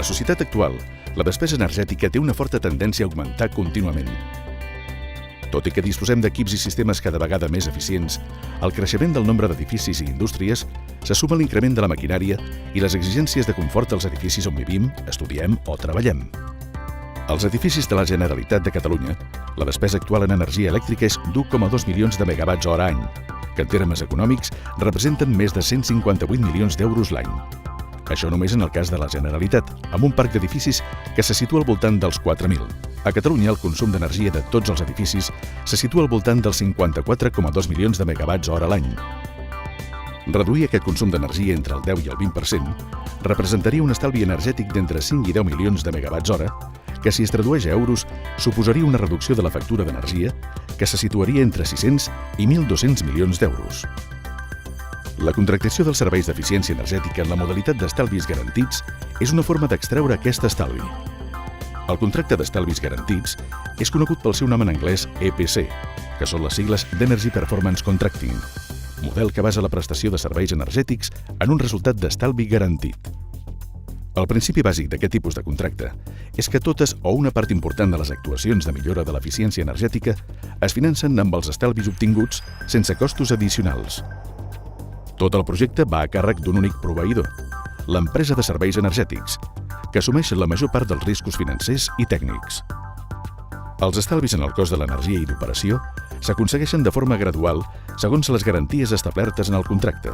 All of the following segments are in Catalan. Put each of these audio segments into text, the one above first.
la societat actual, la despesa energètica té una forta tendència a augmentar contínuament. Tot i que disposem d'equips i sistemes cada vegada més eficients, al creixement del nombre d'edificis i indústries se suma l'increment de la maquinària i les exigències de confort als edificis on vivim, estudiem o treballem. Als edificis de la Generalitat de Catalunya, la despesa actual en energia elèctrica és d'1,2 milions de megawatts hora any, que en termes econòmics representen més de 158 milions d'euros l'any. Això només en el cas de la Generalitat, amb un parc d'edificis que se situa al voltant dels 4.000. A Catalunya, el consum d'energia de tots els edificis se situa al voltant dels 54,2 milions de megawatts hora l'any. Reduir aquest consum d'energia entre el 10 i el 20% representaria un estalvi energètic d'entre 5 i 10 milions de megawatts hora, que si es tradueix a euros suposaria una reducció de la factura d'energia que se situaria entre 600 i 1.200 milions d'euros. La contractació dels serveis d'eficiència energètica en la modalitat d'estalvis garantits és una forma d'extreure aquest estalvi. El contracte d'estalvis garantits és conegut pel seu nom en anglès EPC, que són les sigles d'Energy Performance Contracting, model que basa la prestació de serveis energètics en un resultat d'estalvi garantit. El principi bàsic d'aquest tipus de contracte és que totes o una part important de les actuacions de millora de l'eficiència energètica es financen amb els estalvis obtinguts sense costos addicionals. Tot el projecte va a càrrec d'un únic proveïdor, l'empresa de serveis energètics, que assumeix la major part dels riscos financers i tècnics. Els estalvis en el cost de l'energia i d'operació s'aconsegueixen de forma gradual segons les garanties establertes en el contracte.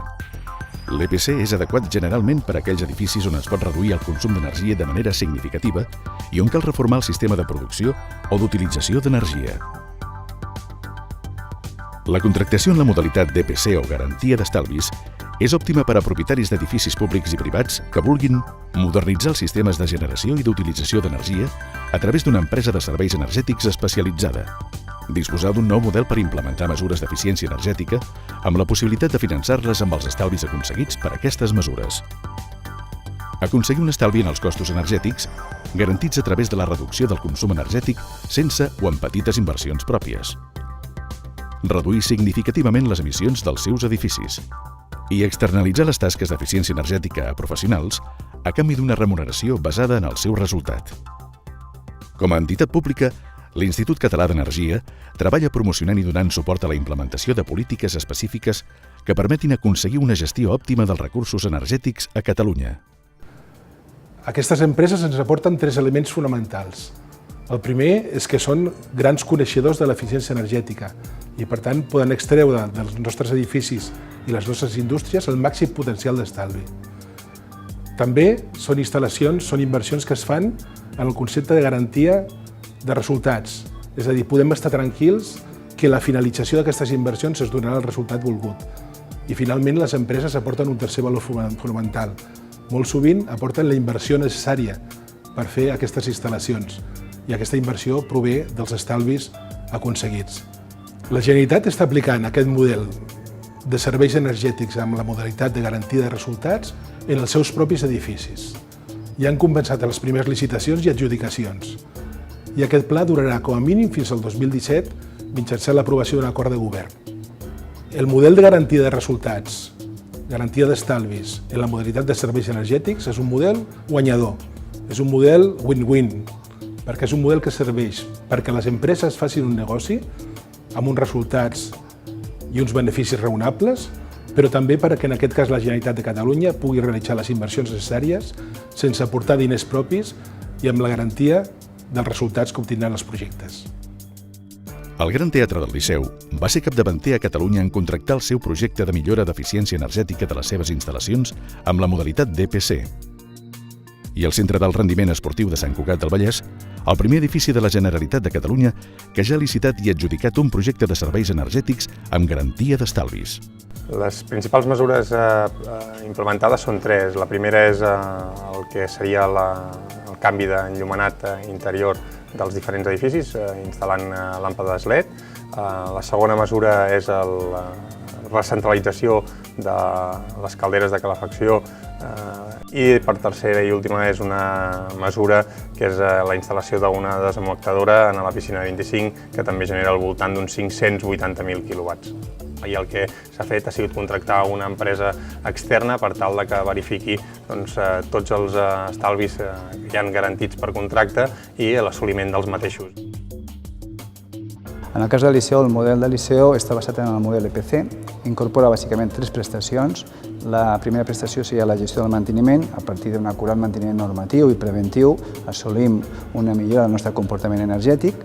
L'EPC és adequat generalment per a aquells edificis on es pot reduir el consum d'energia de manera significativa i on cal reformar el sistema de producció o d'utilització d'energia. La contractació en la modalitat d'EPC o garantia d'estalvis és òptima per a propietaris d'edificis públics i privats que vulguin modernitzar els sistemes de generació i d'utilització d'energia a través d'una empresa de serveis energètics especialitzada, disposar d'un nou model per implementar mesures d'eficiència energètica amb la possibilitat de finançar-les amb els estalvis aconseguits per aquestes mesures. Aconseguir un estalvi en els costos energètics garantits a través de la reducció del consum energètic sense o amb petites inversions pròpies. Reduir significativament les emissions dels seus edificis i externalitzar les tasques d'eficiència energètica a professionals a canvi d'una remuneració basada en el seu resultat. Com a entitat pública, l'Institut Català d'Energia treballa promocionant i donant suport a la implementació de polítiques específiques que permetin aconseguir una gestió òptima dels recursos energètics a Catalunya. Aquestes empreses ens aporten 3 elements fonamentals. El primer és que són grans coneixedors de l'eficiència energètica i, per tant, poden extreure dels nostres edificis i les nostres indústries el màxim potencial d'estalvi. També són instal·lacions, són inversions que es fan en el concepte de garantia de resultats. És a dir, podem estar tranquils que la finalització d'aquestes inversions es donarà el resultat volgut. I, finalment, les empreses aporten un tercer valor fonamental. Molt sovint aporten la inversió necessària per fer aquestes instal·lacions i aquesta inversió prové dels estalvis aconseguits. La Generalitat està aplicant aquest model de serveis energètics amb la modalitat de garantia de resultats en els seus propis edificis. Ja han començat les primeres licitacions i adjudicacions. I aquest pla durarà com a mínim fins al 2017 mitjançant l'aprovació d'un acord de govern. El model de garantia de resultats, garantia d'estalvis en la modalitat de serveis energètics és un model guanyador, és un model win-win, perquè és un model que serveix perquè les empreses facin un negoci amb uns resultats i uns beneficis raonables, però també perquè en aquest cas la Generalitat de Catalunya pugui realitzar les inversions necessàries sense aportar diners propis i amb la garantia dels resultats que obtindran els projectes. El Gran Teatre del Liceu va ser capdavanter a Catalunya en contractar el seu projecte de millora d'eficiència energètica de les seves instal·lacions amb la modalitat d'EPC. I el Centre d'Alt Rendiment Esportiu de Sant Cugat del Vallès, el primer edifici de la Generalitat de Catalunya que ja ha licitat i adjudicat un projecte de serveis energètics amb garantia d'estalvis. Les principals mesures implementades són 3. La primera és el que seria el canvi d'enllumenat interior dels diferents edificis, instal·lant làmpades LED. La segona mesura és la recentralització de les calderes de calefacció i per tercera i última és una mesura que és la instal·lació d'una desamortadora en la piscina de 25 que també genera al voltant d'uns 580.000 quilowatts. I el que s'ha fet ha sigut contractar una empresa externa per tal que verifiqui tots els estalvis que hi ha garantits per contracte i l'assoliment dels mateixos. En el cas de Liceo, el model de Liceo està basat en el model EPC, incorpora bàsicament 3 prestacions. La primera prestació seria la gestió del manteniment. A partir d'un acurat manteniment normatiu i preventiu assolim una millora del nostre comportament energètic.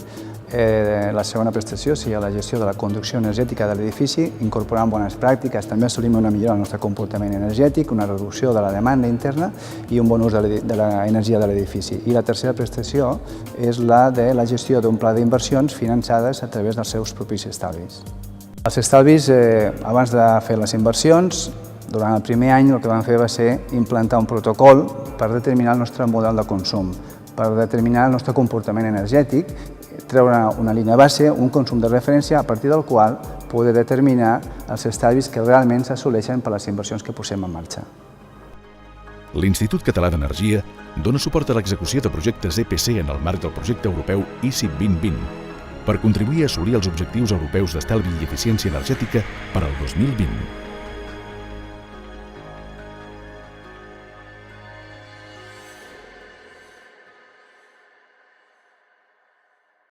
La segona prestació seria la gestió de la conducció energètica de l'edifici, incorporant bones pràctiques. També assolim una millora del nostre comportament energètic, una reducció de la demanda interna i un bon ús de l'energia de l'edifici. I la tercera prestació és la de la gestió d'un pla d'inversions finançades a través dels seus propis estalvis. Els estalvis, abans de fer les inversions, durant el primer any el que vam fer va ser implantar un protocol per determinar el nostre model de consum, per determinar el nostre comportament energètic, treure una línia base, un consum de referència, a partir del qual poder determinar els estalvis que realment s'assoleixen per les inversions que posem en marxa. L'Institut Català d'Energia dona suport a l'execució de projectes EPC en el marc del projecte europeu ICI 2020 per contribuir a assolir els objectius europeus d'estalvi i eficiència energètica per al 2020.